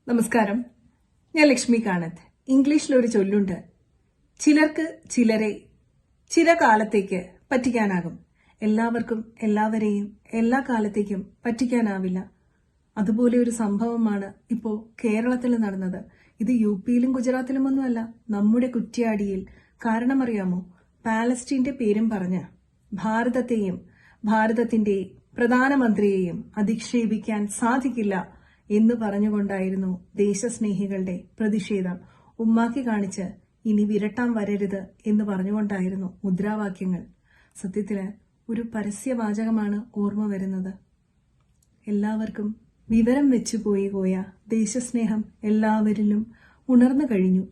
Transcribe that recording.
നമസ്കാരം, ഞാൻ ലക്ഷ്മി കാണത്ത്. ഇംഗ്ലീഷിലൊരു ചൊല്ലുണ്ട്, ചിലർക്ക് ചിലരെ ചില കാലത്തേക്ക് പറ്റിക്കാനാകും, എല്ലാവർക്കും എല്ലാവരെയും എല്ലാ കാലത്തേക്കും പറ്റിക്കാനാവില്ല. അതുപോലെ ഒരു സംഭവമാണ് ഇപ്പോൾ കേരളത്തിൽ നടന്നത്. ഇത് യുപിയിലും ഗുജറാത്തിലും ഒന്നുമല്ല, നമ്മുടെ കുറ്റ്യാടിയിൽ. കാരണമറിയാമോ? പാലസ്തീന്റെ പേരും പറഞ്ഞ് ഭാരതത്തെയും ഭാരതത്തിന്റെ പ്രധാനമന്ത്രിയെയും അധിക്ഷേപിക്കാൻ സാധിക്കില്ല എന്ന് പറഞ്ഞുകൊണ്ടായിരുന്നു ദേശസ്നേഹികളുടെ പ്രതിഷേധം. ഉമ്മാക്കി കാണിച്ച് ഇനി വിരട്ടാൻ വരരുത് എന്ന് പറഞ്ഞുകൊണ്ടായിരുന്നു മുദ്രാവാക്യങ്ങൾ. സത്യത്തില് ഒരു പരസ്യവാചകമാണ് ഓർമ്മ വരുന്നത്. എല്ലാവർക്കും വിവരം വെച്ചു പോയി ദേശസ്നേഹം എല്ലാവരിലും ഉണർന്നു കഴിഞ്ഞു.